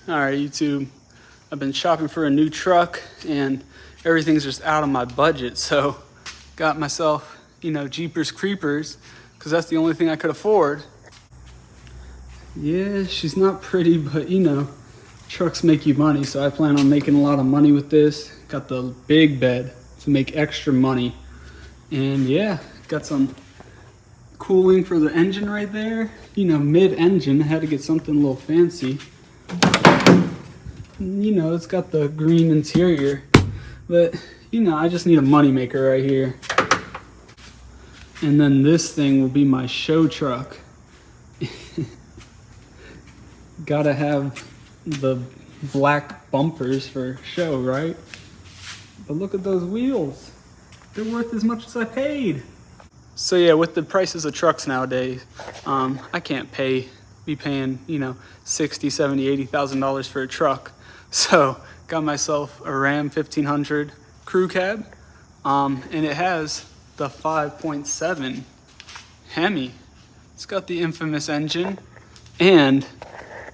All right, YouTube. I've been shopping for a new truck and everything's just out of my budget. So got myself, Jeepers Creepers, because that's the only thing I could afford. Yeah, she's not pretty, but trucks make you money. So I plan on making a lot of money with this. Got the big bed to make extra money. And yeah, got some cooling for the engine right there. Mid-engine, I had to get something a little fancy. It's got the green interior, but I just need a money maker right here. And then this thing will be my show truck. Gotta have the black bumpers for show, right? But look at those wheels. They're worth as much as I paid. So yeah, with the prices of trucks nowadays, I can't be paying, $60,000, $70,000, $80,000 for a truck. So got myself a Ram 1500 crew cab, and it has the 5.7 Hemi. It's got the infamous engine, and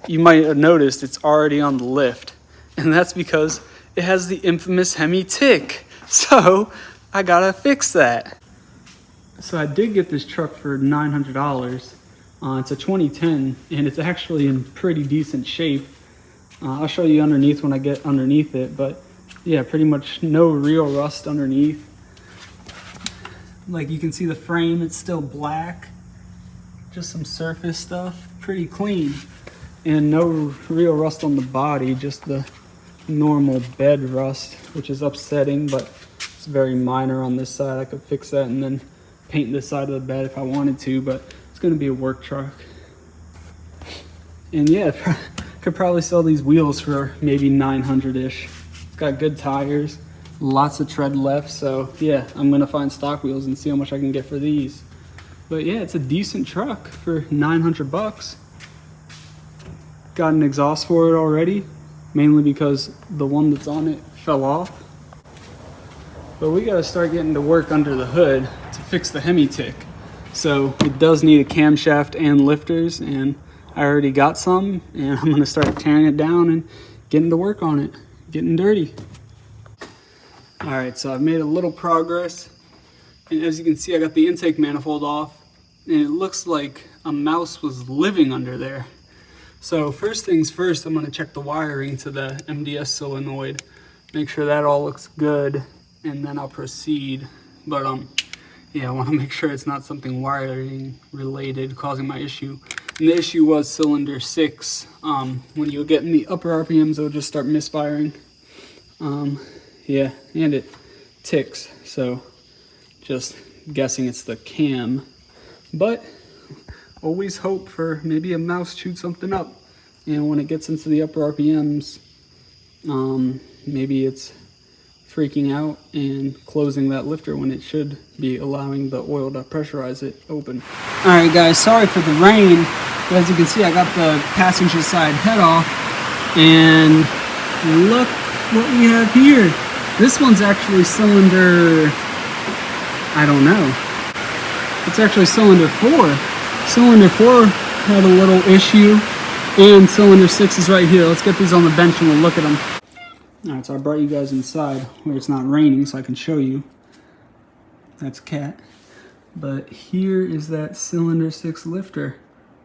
you might have noticed it's already on the lift, and that's because it has the infamous Hemi tick. So I gotta fix that. So I did get this truck for $900. It's a 2010, and it's actually in pretty decent shape. I'll show you underneath when I get underneath it, but yeah, pretty much no real rust underneath. Like you can see the frame, it's still black. Just some surface stuff, pretty clean. And no real rust on the body, just the normal bed rust, which is upsetting, but it's very minor on this side. I could fix that and then paint this side of the bed if I wanted to, but it's gonna be a work truck. And yeah, could probably sell these wheels for maybe 900-ish. It's got good tires, lots of tread left, so yeah, I'm gonna find stock wheels and see how much I can get for these. But yeah, it's a decent truck for 900 bucks. Got an exhaust for it already, mainly because the one that's on it fell off. But we gotta start getting to work under the hood to fix the Hemi tick. So it does need a camshaft and lifters, and I already got some, and I'm gonna start tearing it down and getting to work on it, getting dirty. All right, so I've made a little progress. And as you can see, I got the intake manifold off, and it looks like a mouse was living under there. So first things first, I'm gonna check the wiring to the MDS solenoid, make sure that all looks good, and then I'll proceed. But yeah, I wanna make sure it's not something wiring related causing my issue. And the issue was cylinder 6. When you get in the upper RPMs, it'll just start misfiring. Yeah, and it ticks, so just guessing it's the cam. But always hope for maybe a mouse chewed something up. And when it gets into the upper RPMs, maybe it's freaking out and closing that lifter when it should be allowing the oil to pressurize it open. All right, guys, sorry for the rain. But as you can see, I got the passenger side head off, and look what we have here. This one's actually cylinder, I don't know. It's actually cylinder 4. Cylinder 4 had a little issue, and cylinder 6 is right here. Let's get these on the bench and we'll look at them. All right, so I brought you guys inside where it's not raining so I can show you. That's Cat. But here is that cylinder 6 lifter.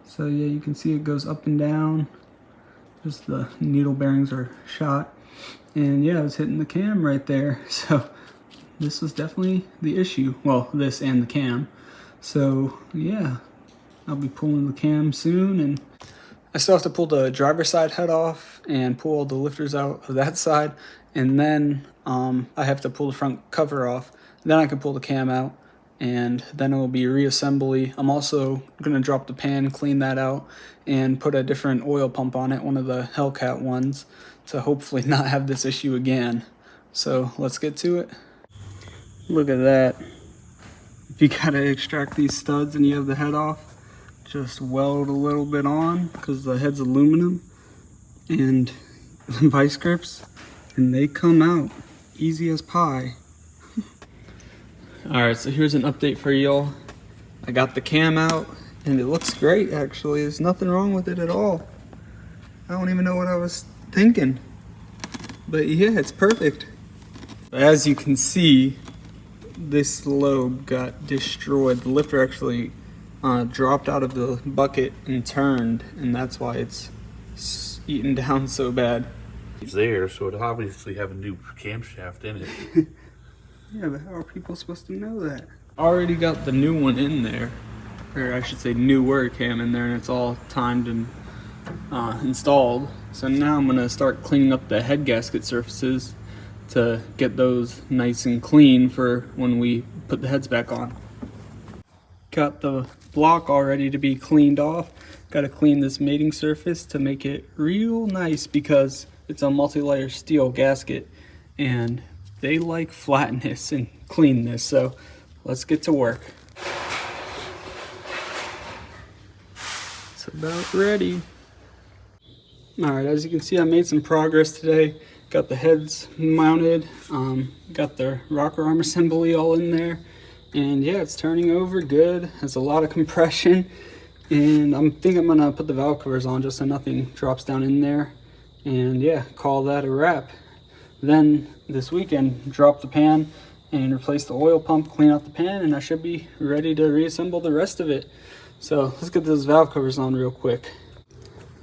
So yeah, you can see it goes up and down. Just the needle bearings are shot. And yeah, I was hitting the cam right there. So this was definitely the issue. Well, this and the cam. So yeah, I'll be pulling the cam soon, and I still have to pull the driver's side head off and pull all the lifters out of that side, and then I have to pull the front cover off. Then I can pull the cam out, and then it will be reassembly. I'm also gonna drop the pan, clean that out, and put a different oil pump on it, one of the Hellcat ones, to hopefully not have this issue again. So let's get to it. Look at that. If you gotta extract these studs and you have the head off, just weld a little bit on, because the head's aluminum, and vice grips, and they come out easy as pie. All right, so here's an update for y'all. I got the cam out, and it looks great actually. There's nothing wrong with it at all. I don't even know what I was thinking. But yeah, it's perfect. As you can see, this lobe got destroyed. The lifter actually dropped out of the bucket and turned, and that's why it's eaten down so bad. It's there, so it obviously have a new camshaft in it. Yeah, but how are people supposed to know that? Already got the new one in there, or I should say newer cam in there, and it's all timed and installed. So now I'm gonna start cleaning up the head gasket surfaces to get those nice and clean for when we put the heads back on. Got the block all ready to be cleaned off. Got to clean this mating surface to make it real nice because it's a multi-layer steel gasket and they like flatness and cleanness. So let's get to work. It's about ready. All right, as you can see, I made some progress today. Got the heads mounted, got the rocker arm assembly all in there, and yeah, it's turning over good. Has a lot of compression, and I'm gonna put the valve covers on just so nothing drops down in there, and yeah, call that a wrap. Then this weekend, drop the pan and replace the oil pump, clean out the pan, and I should be ready to reassemble the rest of it. So let's get those valve covers on real quick.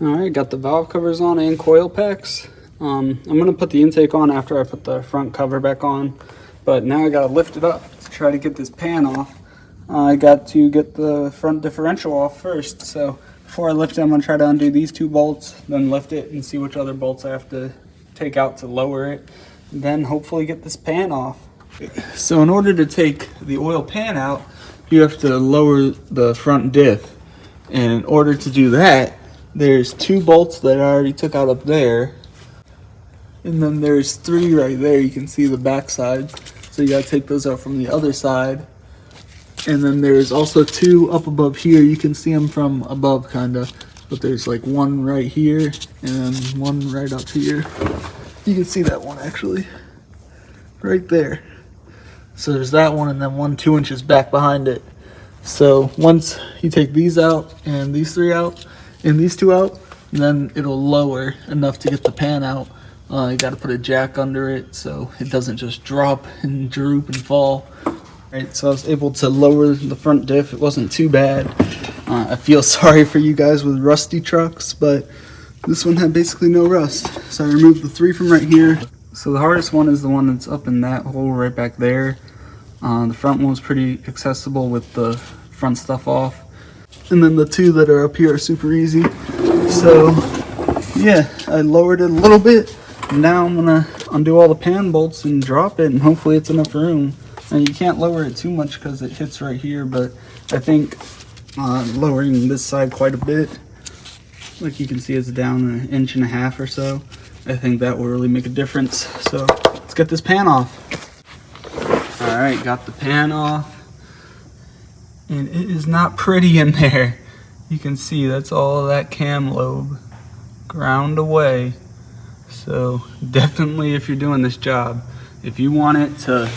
All right, got the valve covers on and coil packs. I'm gonna put the intake on after I put the front cover back on, but now I gotta lift it up to try to get this pan off. I got to get the front differential off first, so before I lift it, I'm gonna try to undo these two bolts, then lift it and see which other bolts I have to take out to lower it, then hopefully get this pan off. So in order to take the oil pan out, you have to lower the front diff, and in order to do that, there's two bolts that I already took out up there. And then there's three right there. You can see the back side. So you gotta take those out from the other side. And then there's also two up above here. You can see them from above kinda. But there's like one right here and then one right up here. You can see that one actually. Right there. So there's that one and then one 2 inches back behind it. So once you take these out and these three out and these two out, then it'll lower enough to get the pan out. You got to put a jack under it so it doesn't just drop and droop and fall. Right, so I was able to lower the front diff. It wasn't too bad. I feel sorry for you guys with rusty trucks, but this one had basically no rust. So I removed the three from right here. So the hardest one is the one that's up in that hole right back there. The front one was pretty accessible with the front stuff off. And then the two that are up here are super easy. So yeah, I lowered it a little bit. Now I'm gonna undo all the pan bolts and drop it, and hopefully it's enough room. And you can't lower it too much because it hits right here, but I think lowering this side quite a bit, like you can see it's down 1.5 inches or so. I think that will really make a difference. So let's get this pan off. All right, got the pan off, and it is not pretty in there. You can see that's all of that cam lobe ground away. So definitely, if you're doing this job, if you want it to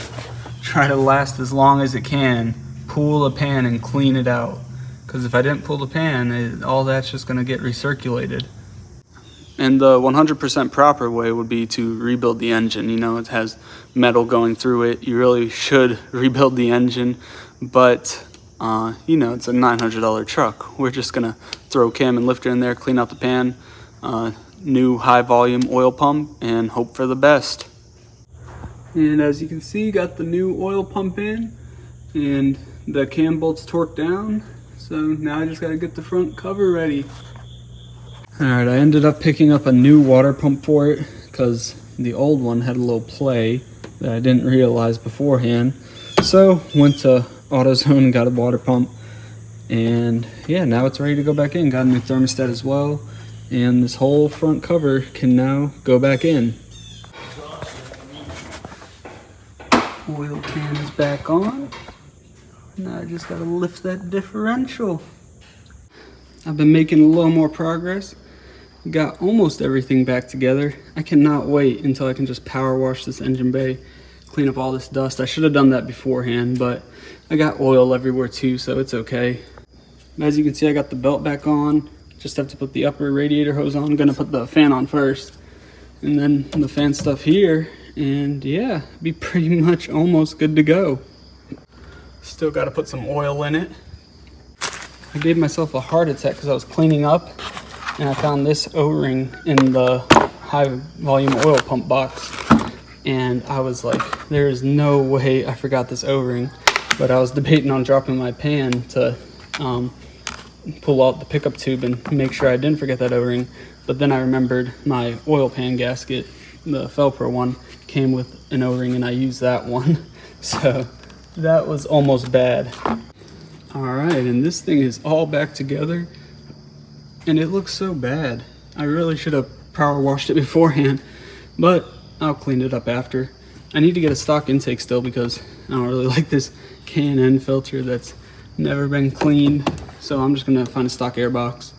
try to last as long as it can, pull the pan and clean it out. Because if I didn't pull the pan, all that's just going to get recirculated. And the 100% proper way would be to rebuild the engine. You know, it has metal going through it. You really should rebuild the engine. But, you know, it's a $900 truck. We're just going to throw cam and lifter in there, clean out the pan, new high volume oil pump, and hope for the best. And as you can see, got the new oil pump in and the cam bolts torqued down. So now I just got to get the front cover ready. Alright, I ended up picking up a new water pump for it because the old one had a little play that I didn't realize beforehand. So went to AutoZone and got a water pump, and yeah, now it's ready to go back in. Got a new thermostat as well, and this whole front cover can now go back in. Oil pan is back on. Now I just gotta lift that differential. I've been making a little more progress. Got almost everything back together. I cannot wait until I can just power wash this engine bay, clean up all this dust. I should have done that beforehand, but I got oil everywhere too, so it's okay. As you can see, I got the belt back on. Just have to put the upper radiator hose on. I'm gonna put the fan on first, and then the fan stuff here, and yeah, be pretty much almost good to go. Still got to put some oil in it. I gave myself a heart attack because I was cleaning up and I found this O-ring in the high volume oil pump box, and I was like, there is no way I forgot this O-ring. But I was debating on dropping my pan to pull out the pickup tube and make sure I didn't forget that O-ring. But then I remembered my oil pan gasket, the Felpro one, came with an O-ring, and I used that one. So that was almost bad. All right, and this thing is all back together, and it looks so bad. I really should have power washed it beforehand, but I'll clean it up after. I need to get a stock intake still because I don't really like this K&N filter that's never been cleaned. So I'm just gonna find a stock air box.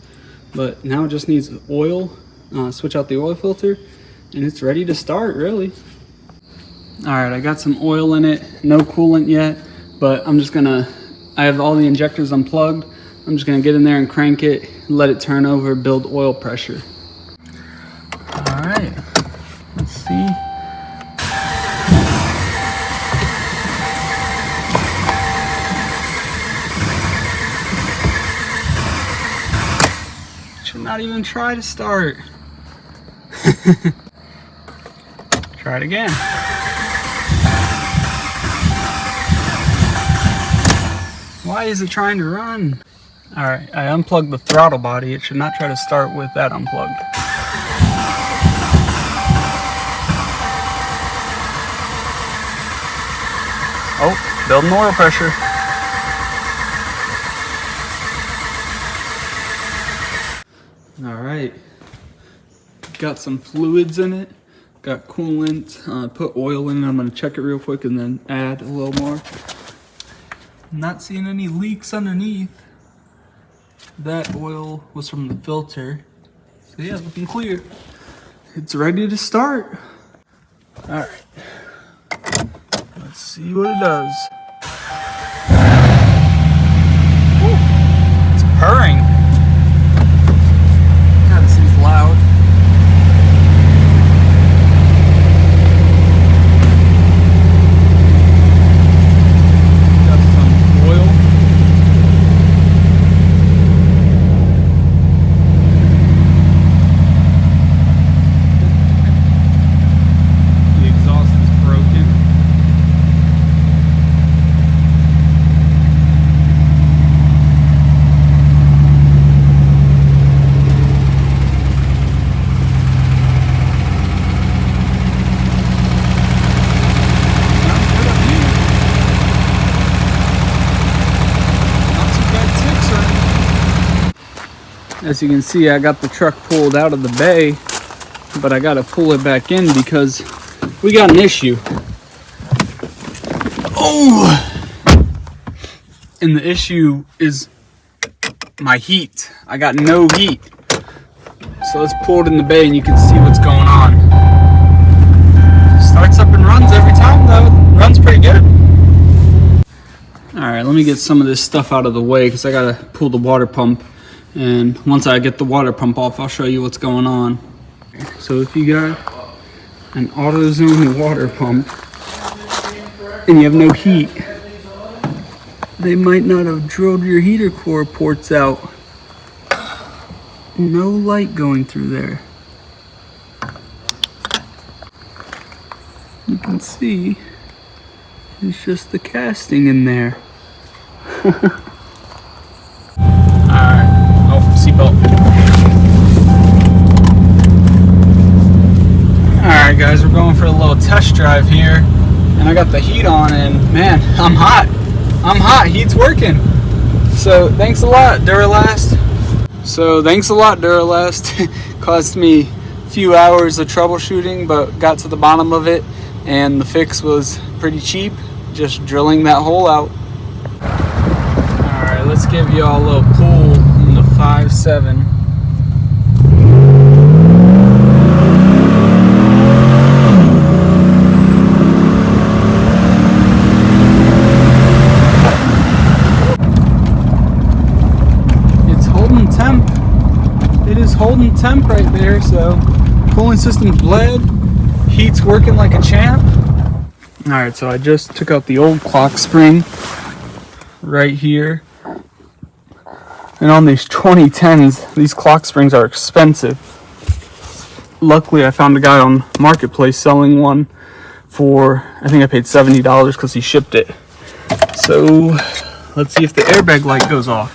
But now it just needs oil, switch out the oil filter, and it's ready to start, really. All right, I got some oil in it, no coolant yet, but I have all the injectors unplugged. I'm just gonna get in there and crank it, let it turn over, build oil pressure. All right, let's see. Should not even try to start. Try it again. Why is it trying to run? All right, I unplugged the throttle body. It should not try to start with that unplugged. Oh, building oil pressure. All right, got some fluids in it, got coolant, put oil in it. I'm gonna check it real quick and then add a little more. Not seeing any leaks underneath. That oil was from the filter. So yeah, looking clear. It's ready to start. All right, let's see what it does. Ooh, it's purring. God, this thing's loud. As you can see, I got the truck pulled out of the bay, but I gotta pull it back in because we got an issue. Oh! And the issue is my heat. I got no heat. So let's pull it in the bay and you can see what's going on. Starts up and runs every time though. Runs pretty good. Alright, let me get some of this stuff out of the way because I gotta pull the water pump. And once I get the water pump off, I'll show you what's going on. So if you got an AutoZone water pump and you have no heat, they might not have drilled your heater core ports out. No light going through there. You can see it's just the casting in there. Alright guys, we're going for a little test drive here, and I got the heat on, and man, I'm hot. Heat's working. So thanks a lot, Duralast. Cost me a few hours of troubleshooting, but got to the bottom of it, and the fix was pretty cheap, just drilling that hole out. Alright, let's give you all a little pull in the 5.7. Temp. holding temp right there, so cooling system's bled, heat's working like a champ. All right, so I just took out the old clock spring right here. And on these 2010s, these clock springs are expensive. Luckily, I found a guy on Marketplace selling one for, I think I paid $70 because he shipped it. So let's see if the airbag light goes off.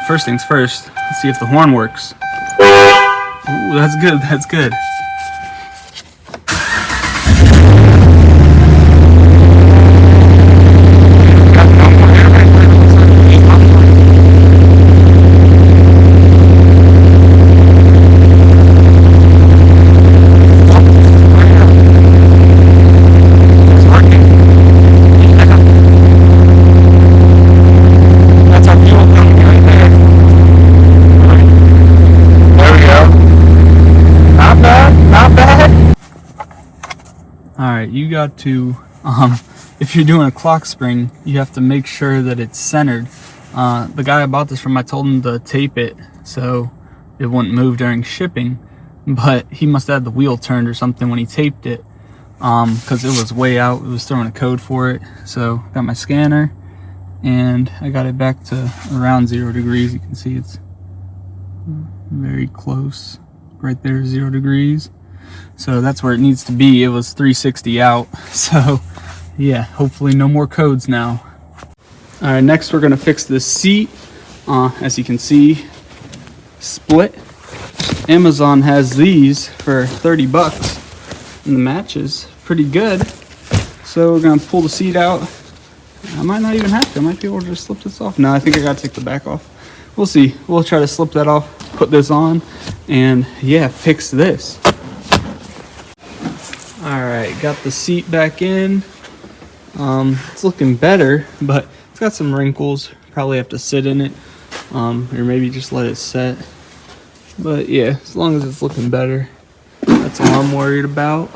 First things first, let's see if the horn works. Ooh, that's good, that's good. Alright, you got to, if you're doing a clock spring, you have to make sure that it's centered. The guy I bought this from, I told him to tape it so it wouldn't move during shipping, but he must have had the wheel turned or something when he taped it, because it was way out. It was throwing a code for it. So got my scanner and I got it back to around 0 degrees. You can see it's very close right there, 0 degrees. So that's where it needs to be. It was 360 out. So yeah, hopefully no more codes now. All right, next we're gonna fix this seat. As you can see, split. Amazon has these for 30 bucks and the match is pretty good. So we're gonna pull the seat out. I might not even have to. I might be able to just slip this off. No, I think I gotta take the back off. We'll see. We'll try to slip that off, put this on, and yeah, fix this. Alright, got the seat back in. It's looking better, but it's got some wrinkles. Probably have to sit in it, or maybe just let it set. But yeah, as long as it's looking better, that's all I'm worried about.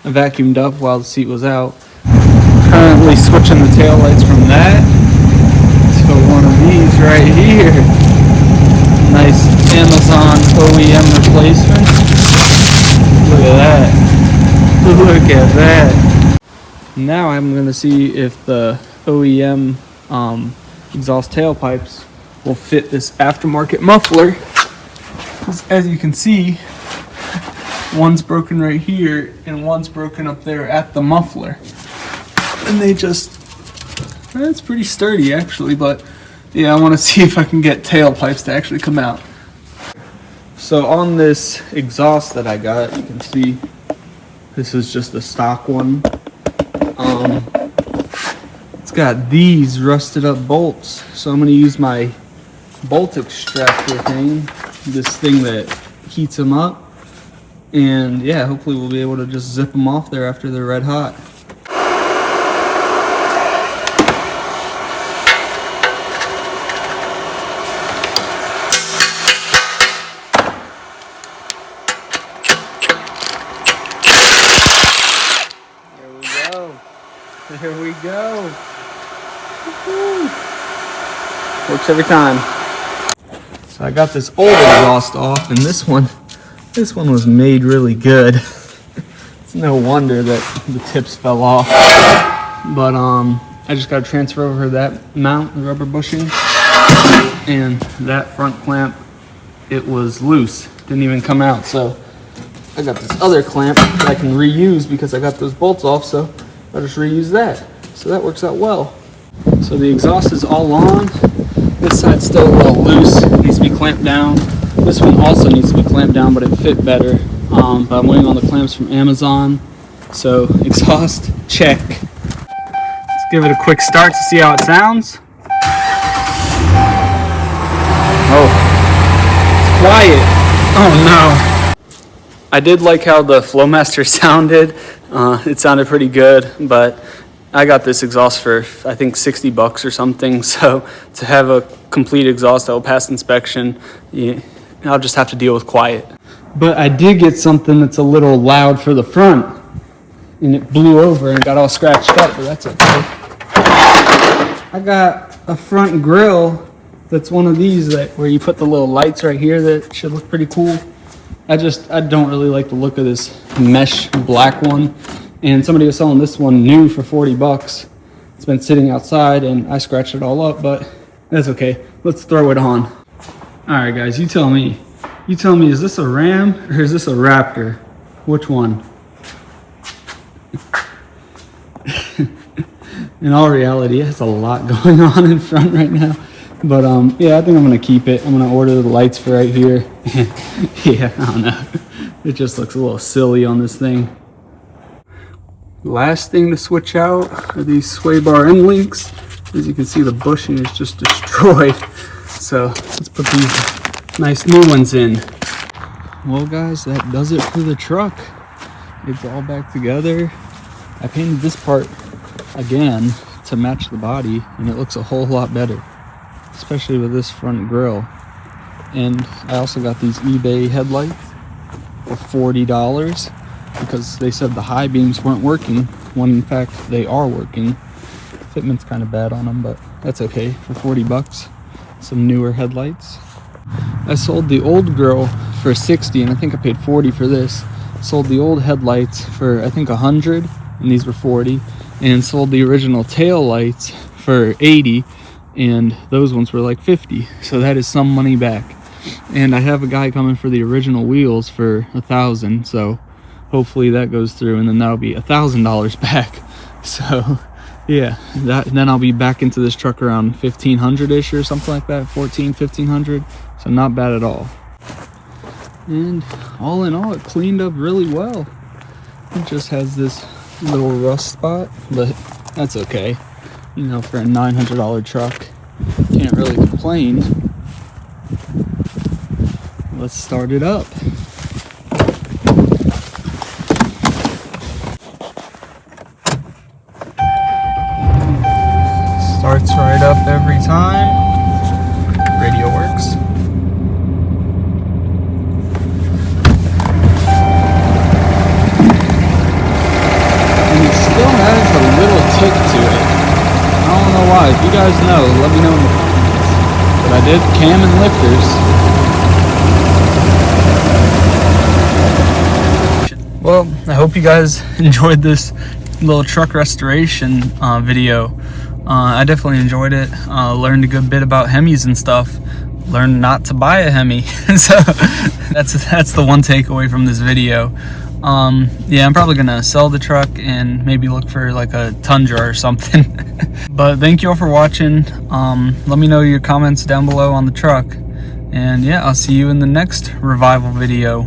I vacuumed up while the seat was out. Currently switching the tail lights from that to one of these right here. Nice Amazon OEM replacement. Look at that. Look at that. Now I'm going to see if the OEM exhaust tailpipes will fit this aftermarket muffler. As you can see, one's broken right here and one's broken up there at the muffler. And they just, it's pretty sturdy actually, but yeah, I want to see if I can get tailpipes to actually come out. So on this exhaust that I got, you can see this is just a stock one. It's got these rusted up bolts, so I'm going to use my bolt extractor thing, this thing that heats them up, and yeah, hopefully we'll be able to just zip them off there after they're red hot. There we go. Woo-hoo. Works every time. So I got this old exhaust off, and this one was made really good. It's no wonder that the tips fell off. But I just got to transfer over that mount, the rubber bushing, and that front clamp, it was loose, didn't even come out. So I got this other clamp that I can reuse because I got those bolts off. So I'll just reuse that. So that works out well. So the exhaust is all on. This side's still a little loose. It needs to be clamped down. This one also needs to be clamped down, but it fit better. But I'm waiting on the clamps from Amazon. So exhaust, check. Let's give it a quick start to see how it sounds. Oh, it's quiet. Oh no. I did like how the Flowmaster sounded. It sounded pretty good, but I got this exhaust for I think 60 bucks or something. So to have a complete exhaust that will pass inspection, yeah, I'll just have to deal with quiet. But I did get something that's a little loud for the front, and it blew over and got all scratched up, but that's okay. I got a front grill that's one of these that where you put the little lights right here that should look pretty cool. I don't really like the look of this mesh black one. And somebody was selling this one new for 40 bucks. It's been sitting outside and I scratched it all up, but that's okay. Let's throw it on. All right, guys, you tell me. You tell me, is this a Ram or is this a Raptor? Which one? In all reality, it has a lot going on in front right now. But yeah, I think I'm gonna keep it. I'm gonna order the lights for right here. Yeah, I don't know. It just looks a little silly on this thing. Last thing to switch out are these sway bar end links. As you can see, the bushing is just destroyed. So let's put these nice new ones in. Well, guys, that does it for the truck. It's all back together. I painted this part again to match the body, and it looks a whole lot better, especially with this front grille. And I also got these eBay headlights for $40 because they said the high beams weren't working, when in fact they are working. Fitment's kind of bad on them, but that's okay. For 40 bucks, some newer headlights. I sold the old grille for 60, and I think I paid 40 for this. Sold the old headlights for I think 100, and these were 40, and sold the original tail lights for 80, and those ones were like 50. So that is some money back. And I have a guy coming for the original wheels for 1,000, so hopefully that goes through, and then that'll be $1,000 back. So yeah, then I'll be back into this truck around 1,500-ish or something like that, 1,500. So not bad at all. And all in all, it cleaned up really well. It just has this little rust spot, but that's okay. You know, for a $900 truck, can't really complain. Let's start it up. Starts right up every time. Radio works. And it still has a little tick to it. I don't know why. If you guys know, let me know in the comments. But I did cam and lifters. Well, I hope you guys enjoyed this little truck restoration video. I definitely enjoyed it. Learned a good bit about Hemis and stuff. Learned not to buy a Hemi. So that's the one takeaway from this video. Yeah, I'm probably gonna sell the truck and maybe look for like a Tundra or something. But thank you all for watching. Let me know your comments down below on the truck. And yeah, I'll see you in the next revival video.